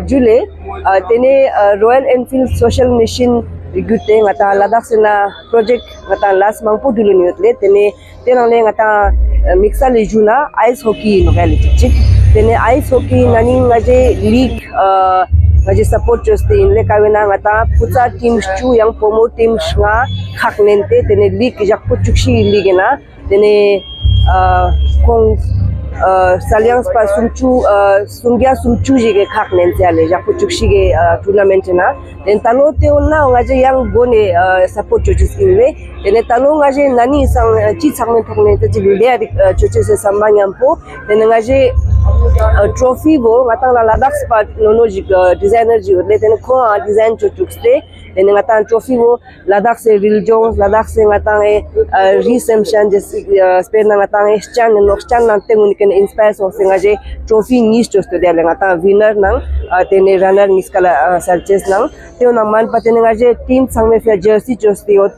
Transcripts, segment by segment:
July tene Royal Enfield social mission gute ngata Ladakh sena project ngata last mangpo dulu niutle tene tenang ngata mixa lejuna ice hockey no reality chik tene ice hockey nani ngaje league ngaje support joste inle kawena ngata pucha teams chu yang promo teams nga khaknente tene league jak puchukshi league na tene kong Saliang pa sumgia sumchu jige khaknen chale ja puchukshi ge tournament na den talo te onna ngaje yang gone support churches inle den talo ngaje nani sang chi changmen thokne te ji le churches sambanyam po den ngaje trophy bo ngatang la Ladakh spa nono ji designer ji le den ko design chuchukste den ngatang trophy bo Ladakh se religion Ladakh se ngatang reception je sper ngatang chan no chan nante uniken inspire so singaje trophy nis chosto de ngata winner nang tene runner nis kala searches nang teo nang man patene ngaje team sangme fe jersey chosti ot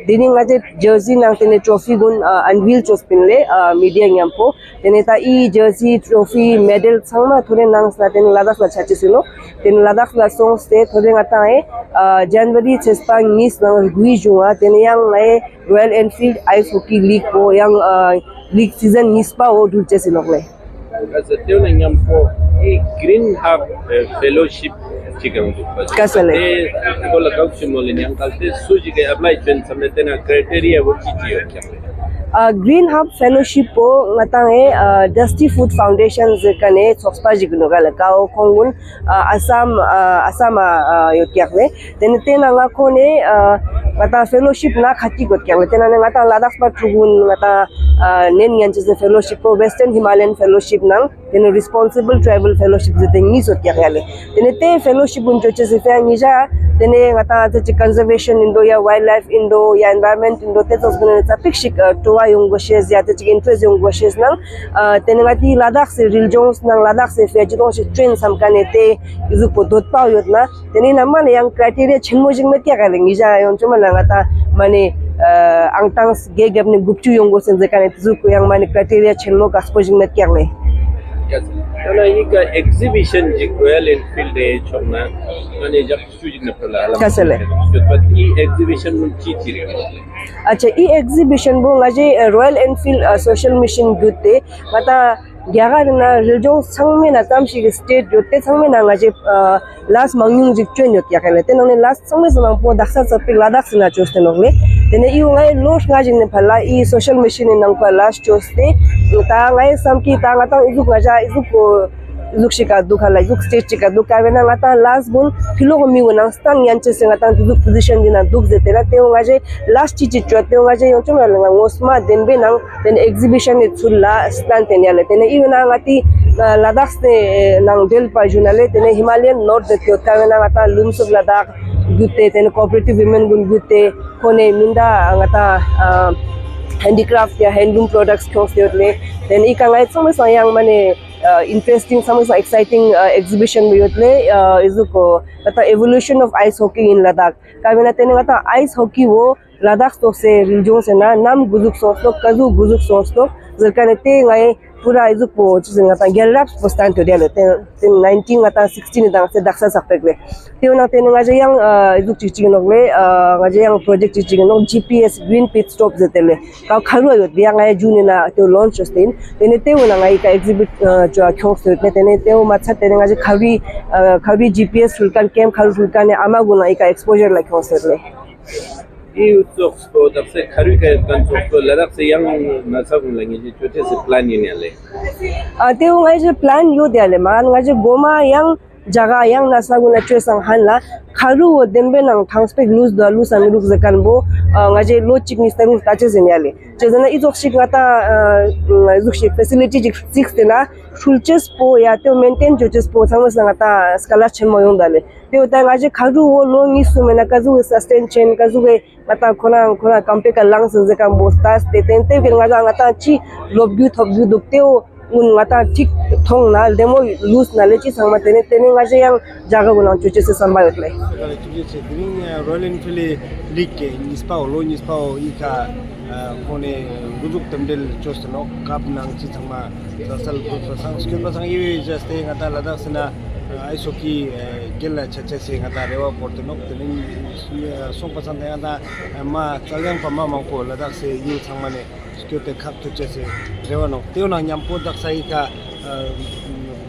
dini ngaje jersey nang tene trophy gun unveiled chospinle media nyampo tene ta I jersey trophy medal sangma thore nang sa tene Ladakh la chachisuno tene Ladakh la song ste thore ngata January chespang nis nang gui junga tene yang Royal Enfield ice hockey league ko yang league season nispa o dulce sinokle as a teo nang for a green hub fellowship chikang kasale ko la kau chimole nyang kalte suji ke apply pen samtena criteria wo chichi Green Hub Fellowship po ngatang Dusty Food Foundation kane sokspa jigno gala kao kongun Assam yotyakle tenete na ngakone ngata fellowship na khati gotyakle tenane ngata Ladakh pa trugun ngata nen yanche fellowship po Western Himalayan Fellowship nang tene Responsible Travel Fellowship zetengi sotyakale tenete fellowship unchoche se fa nija tene ngata te conservation indo ya wildlife indo ya environment indo te tosgene tapik towa yung goshes ya te interest yung goshes nang tene ngati Ladakh se religions nang Ladakh se fejidong se train samkane te izu podot pa yot na tene naman yang criteria chenmo jingme kya kaleng ija yon chuma ngata mane angtang ge gapne gupchu yung gosen zekane tzu ko yang mane criteria chenmo kaspo jingme kya le Kana ika exhibition ji Royal Enfield de chomna mane jab suji na pala kasale but exhibition mun chi chire acha exhibition bo ngaje Royal Enfield social mission gute mata gyaga na religion sangme na tamshi state jote sangme na ngaje last mangyung ji train yot yakale tenone last sangme samang po daksa sapi Ladakh na choste nogle tene I ngai los ngaje ne phala I social mission nang pa last choste ta ngai samki ta ngata izuk ngaja izuk izuk shika dukhala izuk state chika dukavena ngata last bun philogomi wona stan yanche se ngata izuk position dina duk zetela teo ngaje last chichi chote ngaje yonchoma nga ngosma denbe nang ten exhibition it sulla stan tenyale tene iuna ngati Ladakh se nang del pa junale tene Himalayan north de kyotavena ngata looms of Ladakh gute tene cooperative women gun gute kone minda ngata handicraft ya handloom products khosyotle then ikangai somai sayang mane interesting some exciting exhibition yotle izuko ata evolution of ice hockey in Ladakh kamena tene ngata ice hockey wo Ladakh to se religion se na nam guzuk sosto kazu guzuk sosto zerkane te ngai pura izuko chisinga ta gelrap postan to dele 19 ngata 16 dang se daksa sakpekle teona tene ngaje yang izuk chiching nogle ngaje yang project chiching no GPS green pit stop zetele ka kharu yot dia ngai junina to launch stain tene teona ngai ka exhibit jo khos tene teo macha tene ngaje khawi GPS sulkan camp kharu sulkan amaguna ka exposure like hosetle उत्सव तब से खरी के control Ladakh से young नसा गुन लंगे जे छोटे से प्लान ये नेले ते ngai je plan yo dele man ngai je goma yang jaga yang nasa guna chwe sang hanla kharu denbe nang thangspek lose da lose am lose zakan bo ngai je lo chikni stang tache zenyale je jana izok shik ngata izok shik facility jik 6 tena shulches po ya te maintain joches po sang ngata skala chemo yong dale te uta ngai je kharu lo ni sumena kazu sustain chain kazu ge mata khona kampe ka lang se zakan bo stas te tente ngata chi lobgu thobgu dukteo un ngata tik thong na demo lose na lechi sangma tene ngaje yang jaga guna chuche se sambayot le chuche green Royal Enfield league ke nispa ika kone guduk temdel chostno kap nang chi sangma sasal sang skil pasang i just ngata Ladakh sena ice hockey gela chacha se ngata rewa portenok tening song pasan ngata ma chalyang pama mangko Ladakh se yu thangmane skyote khap tu chese rewa nok teo na nyampo dak sai ka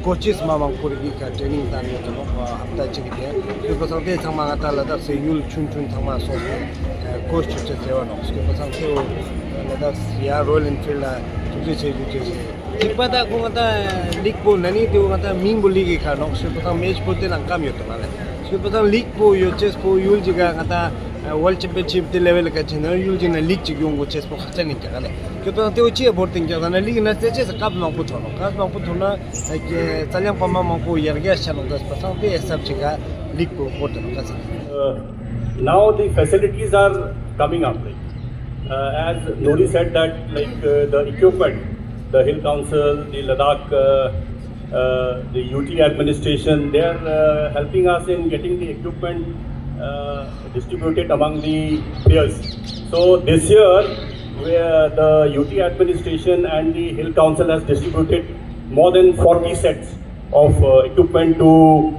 coaches ma mangko ri ka training tan yo no hafta chigi de pasan te thangma ngata Ladakh se yul chun thangma so coach chu chese rewa nok skyo pasan teo Ladakh ya Royal Enfield tu che Jikpada ko ngata league po nani tu ngata ming boli ki khanok se patang match po te nangkam yo tongale se patang league po yo chess po yul jiga ngata world championship de level ka chena yul jina league chi gyong go chess po khacha ni ka le ke to te uchi boarding ja na league na te chess kap mang po thono kap mang po thona ke chalyang pama mang ko yerga chano das patang te sab chiga league po te ka sa now the facilities are coming up as Nori said that the equipment, the Hill Council, the Ladakh, the UT administration, they are helping us in getting the equipment distributed among the players. So this year, where the UT administration and the Hill Council has distributed more than 40 sets of equipment to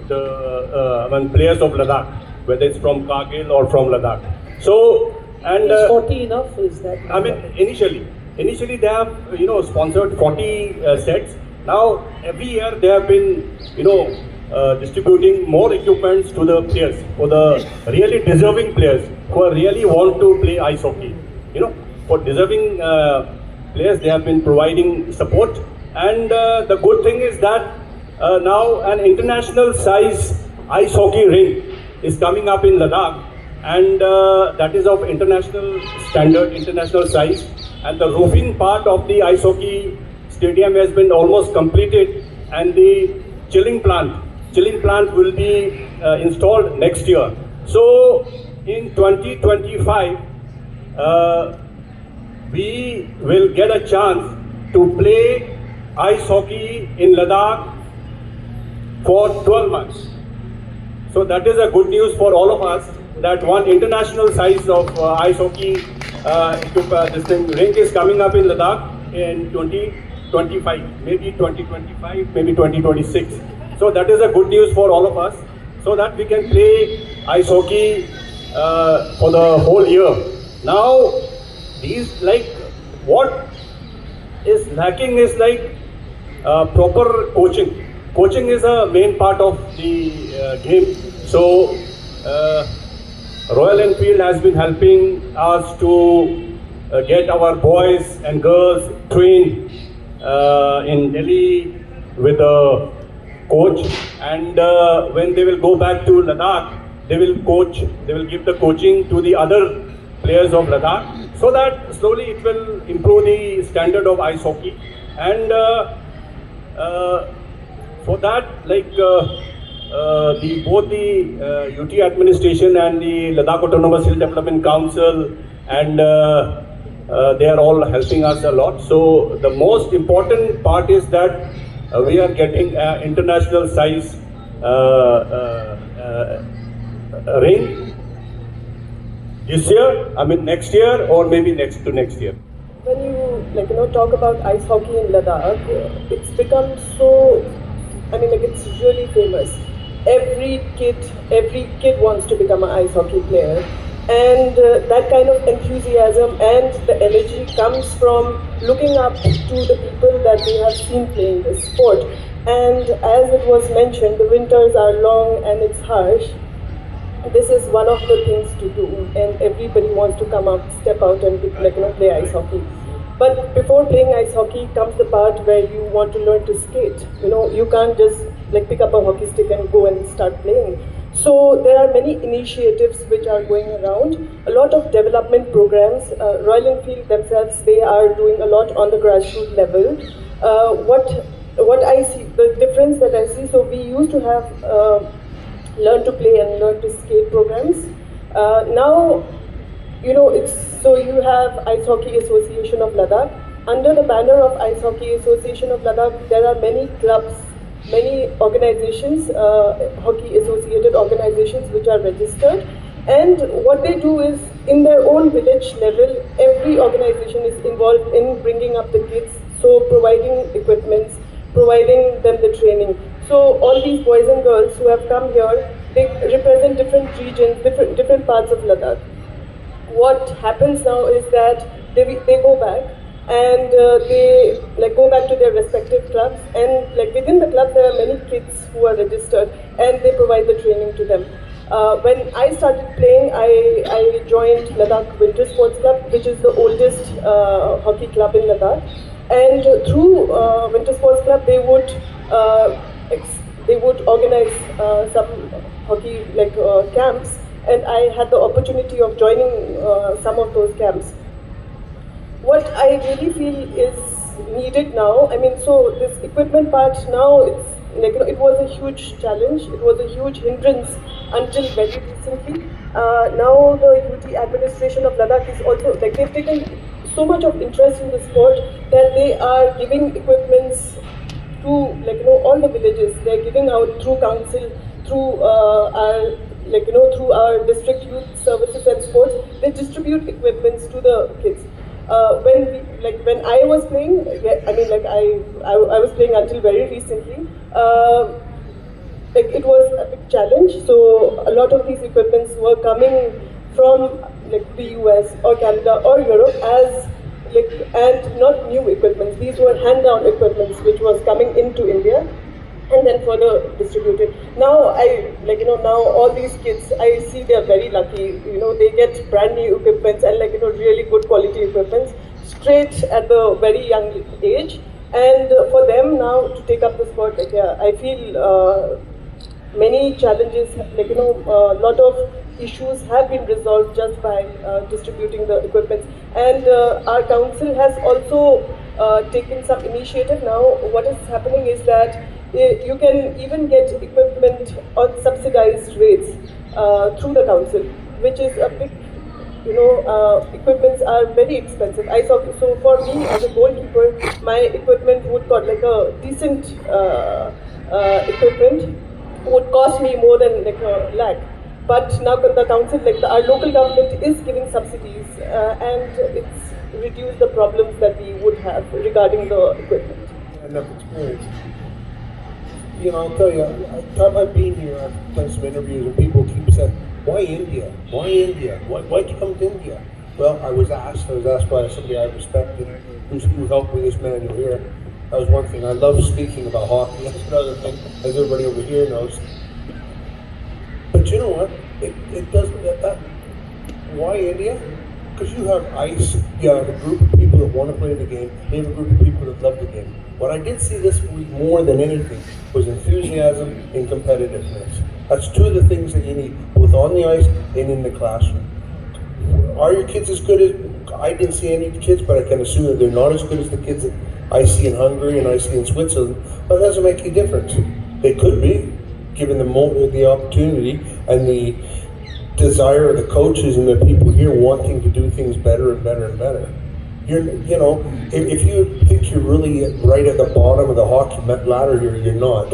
the players of Ladakh, whether it's from Kargil or from Ladakh. So, and is 40 enough? Is that? I mean, initially they have sponsored 40 sets. Now every year they have been distributing more equipments to the players, for the really deserving players who are really want to play ice hockey. For deserving players they have been providing support, and the good thing is that now an international size ice hockey rink is coming up in Ladakh, and that is of international standard, international size, and the roofing part of the ice hockey stadium has been almost completed, and the chilling plant will be installed next year. So in 2025 we will get a chance to play ice hockey in Ladakh for 12 months. So that is a good news for all of us, that one international size of ice hockey rink is coming up in Ladakh in 2025, maybe 2025, maybe 2026. So that is a good news for all of us, so that we can play ice hockey for the whole year. Now, what is lacking is proper coaching. Coaching is a main part of the game. So Royal Enfield has been helping us to get our boys and girls trained in Delhi with a coach, and when they will go back to Ladakh, they will give the coaching to the other players of Ladakh, so that slowly it will improve the standard of ice hockey. And for that, both the UT administration and the Ladakh Autonomous Hill Development Council, and they are all helping us a lot. So the most important part is that we are getting an international size ring this year, next year, or maybe next year. When you talk about ice hockey in Ladakh, it's become so, it's really famous. Every kid wants to become an ice hockey player, and that kind of enthusiasm and the energy comes from looking up to the people that they have seen playing this sport. And as it was mentioned, the winters are long and it's harsh. This is one of the things to do, and everybody wants to come out, step out and play ice hockey. But before playing ice hockey comes the part where you want to learn to skate. You can't just pick up a hockey stick and go and start playing. So there are many initiatives which are going around, a lot of development programs. Royal Enfield themselves, they are doing a lot on the grassroots level. What I see, the difference that I see, so we used to have learn to play and learn to skate programs. Now, so you have Ice Hockey Association of Ladakh. Under the banner of Ice Hockey Association of Ladakh, there are many clubs, many organizations, hockey associated organizations which are registered. And what they do is, in their own village level, every organization is involved in bringing up the kids, so providing equipments, providing them the training. So all these boys and girls who have come here, they represent different regions, different parts of Ladakh. What happens now is that they go back and they like go back to their respective clubs, and like within the clubs there are many kids who are registered and they provide the training to them. When I started playing, I joined Ladakh Winter Sports Club, which is the oldest hockey club in Ladakh. And through Winter Sports Club, they would organize some hockey like camps, and I had the opportunity of joining some of those camps. What I really feel is needed now, I mean, so this equipment part now, it's like, it was a huge challenge, it was a huge hindrance until very recently. Now the UT administration of Ladakh is also, like, they've taken so much of interest in the sport that they are giving equipments to, like, all the villages. They're giving out through council, through our, like, through our district youth services and sports. They distribute equipments to the kids. When I was playing, yeah, I mean, like I was playing until very recently. Like, it was a big challenge. So a lot of these equipments were coming from like the US or Canada or Europe as like, and not new equipments. These were hand-down equipments which was coming into India and then further distributed. Now now all these kids, I see they're very lucky. They get brand new equipments and really good quality equipments straight at the very young age. And for them now to take up the sport, like, yeah, I feel many challenges, a lot of issues have been resolved just by distributing the equipments. And our council has also taken some initiative now. What is happening is that you can even get equipment on subsidized rates through the council, which is a big, equipments are very expensive. So for me as a goalkeeper, my equipment would cost like a decent equipment would cost me more than like a lakh. But now the council, our local government is giving subsidies and it's reduced the problems that we would have regarding the equipment. Enough experience. I'll tell you, time I've been here, I've done some interviews and people keep saying, why India? Why India? Why come to India? Well, I was asked by somebody I respected who helped me, this manual here. That was one thing. I love speaking about hockey. That's another thing, as everybody over here knows. But you know what? It doesn't, why India? Because you have ice, you have a group of people that want to play the game, you have a group of people that love the game. What I did see this week more than anything was enthusiasm and competitiveness. That's two of the things that you need, both on the ice and in the classroom. Are your kids as good as, I didn't see any kids, but I can assume that they're not as good as the kids that I see in Hungary and I see in Switzerland, but it doesn't make any difference. They could be, given the opportunity and the desire of the coaches and the people here wanting to do things better and better and better. If you think you're really right at the bottom of the hockey ladder here, you're not.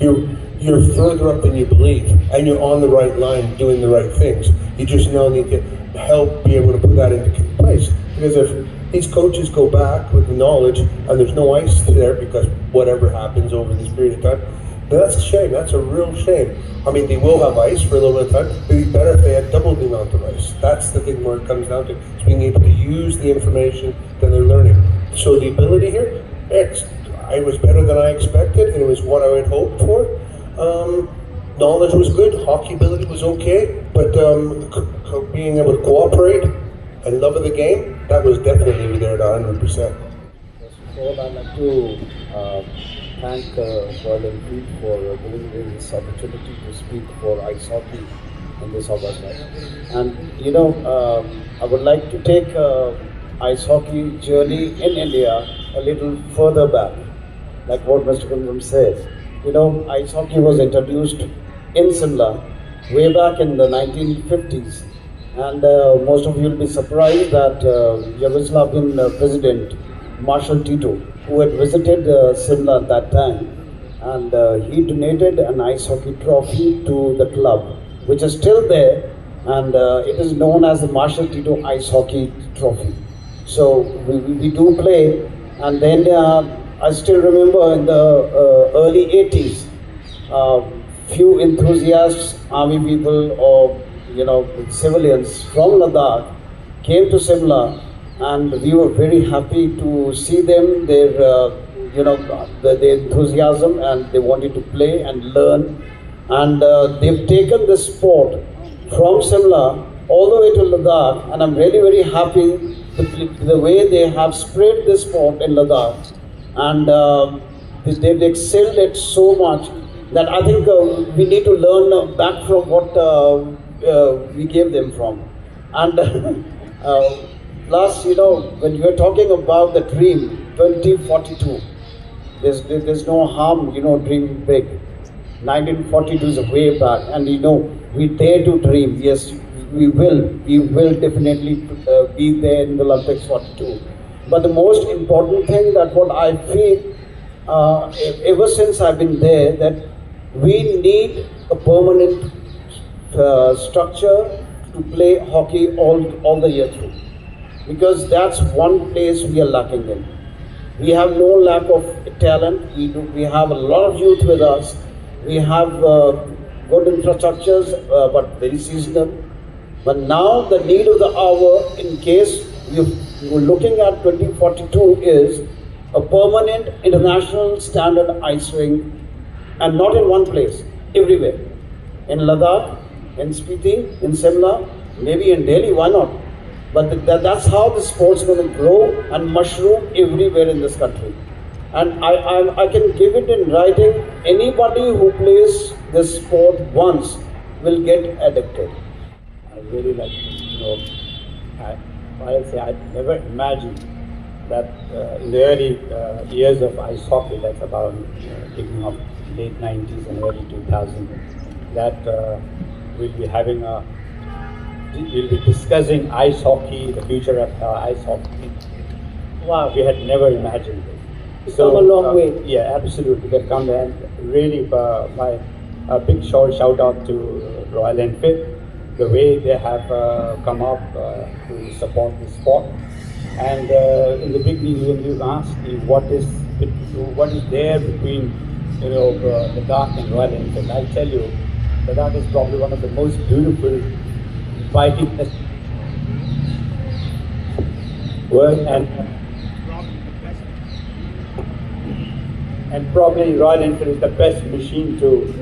You're further up than you believe, and you're on the right line doing the right things. You just now need to help be able to put that into place. Because if these coaches go back with the knowledge and there's no ice there because whatever happens over this period of time, then that's a shame. That's a real shame. I mean, they will have ice for a little bit of time, but it'd be better if they had double the amount of ice. That's the thing where it comes down to, is being able to use the information that they're learning. So the ability here, it was better than I expected, and it was what I had hoped for. Knowledge was good, hockey ability was okay, but being able to cooperate and love of the game, that was definitely there at 100%. First of all, I'd like to thank Royal Enfield for giving me this opportunity to speak for ice hockey in this August. And I would like to take ice hockey journey in India a little further back, like what Mr. Kundram said. Ice hockey was introduced in Simla way back in the 1950s. And most of you will be surprised that Yugoslavian President Marshal Tito, who had visited Simla at that time, and he donated an ice hockey trophy to the club, which is still there, and it is known as the Marshal Tito Ice Hockey Trophy. So we do play, and then I still remember in the early 80s, few enthusiasts, army people or civilians from Ladakh came to Simla, and we were very happy to see them. Their enthusiasm, and they wanted to play and learn, and they've taken the sport from Simla all the way to Ladakh, and I'm really very happy the way they have spread this sport in Ladakh, and they've excelled it so much that I think we need to learn back from what we gave them from. And plus, when you're talking about the dream 2042, there's no harm, dreaming big. 1942 is way back, and we dare to dream. Yes, we will definitely be there in the Olympics 42. But the most important thing that what I feel ever since I've been there, that we need a permanent structure to play hockey all the year through, because that's one place we are lacking in. We have no lack of talent. We have a lot of youth with us. We have good infrastructures, but very seasonal. But now the need of the hour, in case you're looking at 2042, is a permanent international standard ice rink, and not in one place, everywhere. In Ladakh, in Spiti, in Simla, maybe in Delhi, why not? But that's how the sport's going to grow and mushroom everywhere in this country. And I can give it in writing, anybody who plays this sport once will get addicted. I really like, I'll say I never imagined that in the early years of ice hockey, that's about beginning of late 90s and early 2000s, that we'll be discussing ice hockey, the future of ice hockey. Wow, we had never imagined this. It's come a long way. Yeah, absolutely. They've come there, and really my big shout out to Royal Enfield, the way they have come up to support the sport. And in the beginning, when you asked me what is there between Ladakh and Royal Enfield, I'll tell you, Ladakh is probably one of the most beautiful, inviting world, and probably Royal Enfield is the best machine to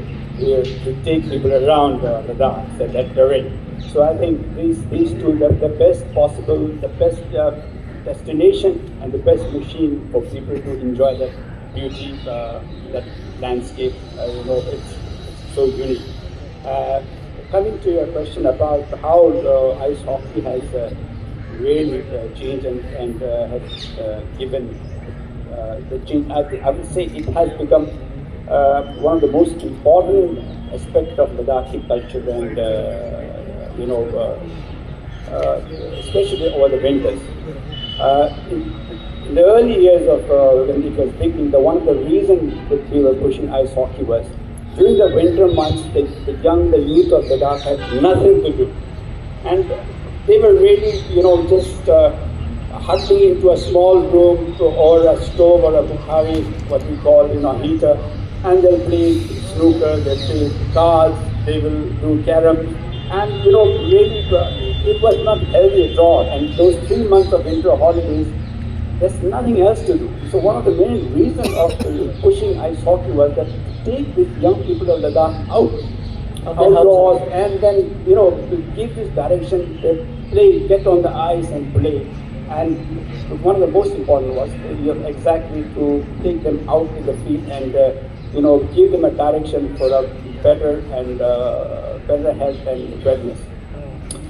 take people around Ladakh, that terrain. So I think these two, the best possible, the best destination and the best machine for people to enjoy that beauty, that landscape. It's so unique. Coming to your question about how ice hockey has really changed and has given the change, I would say it has become one of the most important aspects of Ladakhi culture, and especially over the winters. In the early years of when it was beginning, one of the reasons that we were pushing ice hockey was during the winter months, the youth of Ladakh had nothing to do, and they were really, just huddling into a small room or a stove or a bukhari, what we call, heater, and they'll play snooker, they'll play cards, they will do carom, and really it was not healthy at all. And those 3 months of winter holidays, there's nothing else to do. So one of the main reasons of pushing ice hockey was that to take these young people of Ladakh outdoors, and then to give this direction, play, get on the ice and play. And one of the most important was exactly to take them out in the field and give them a direction for a better health and wellness.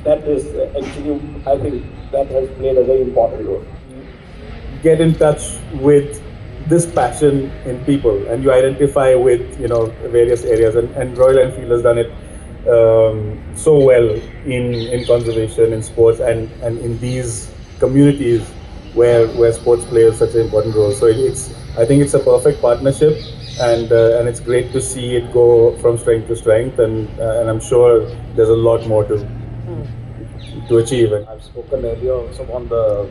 That is actually, I think, that has played a very important role. Get in touch with this passion in people, and you identify with various areas, and Royal Enfield has done it so well in conservation, in sports, and in these communities where sports plays such an important role. So I think it's a perfect partnership, and it's great to see it go from strength to strength, and I'm sure there's a lot more to achieve. I've spoken earlier also on the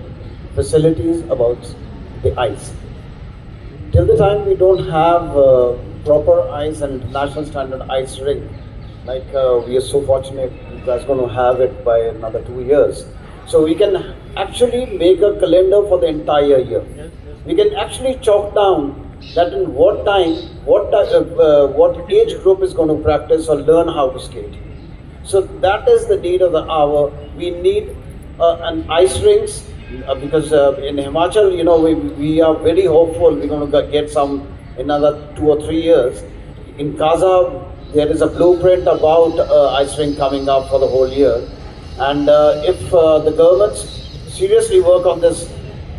facilities about the ice. till the time we don't have proper ice and international standard ice rink, like we are so fortunate that's going to have it by another 2 years. So we can actually make a calendar for the entire year. We can actually chalk down that in what time, what age group is going to practice or learn how to skate. So that is the need of the hour. We need an ice rinks because in Himachal, you know, we are very hopeful we're going to get some in another 2 or 3 years. In Kaza, there is a blueprint about ice rink coming up for the whole year. And if the governments seriously work on this,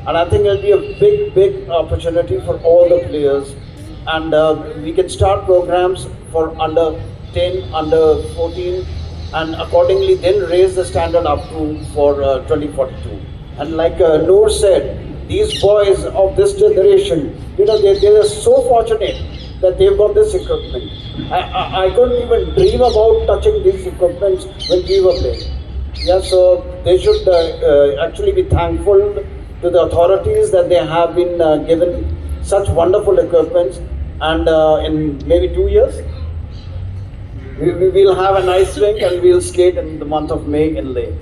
and I think it'll be a big opportunity for all the players. And we can start programs for under 10, under 14, and accordingly then raise the standard up to for 2042. And like Noor said, these boys of this generation, you know, they are so fortunate that they've got this equipment. I couldn't even dream about touching these equipments when we were playing. Yeah, so they should actually be thankful to the authorities that they have been given such wonderful equipments, and in maybe 2 years, we will have an ice rink and we'll skate in the month of May in Leh.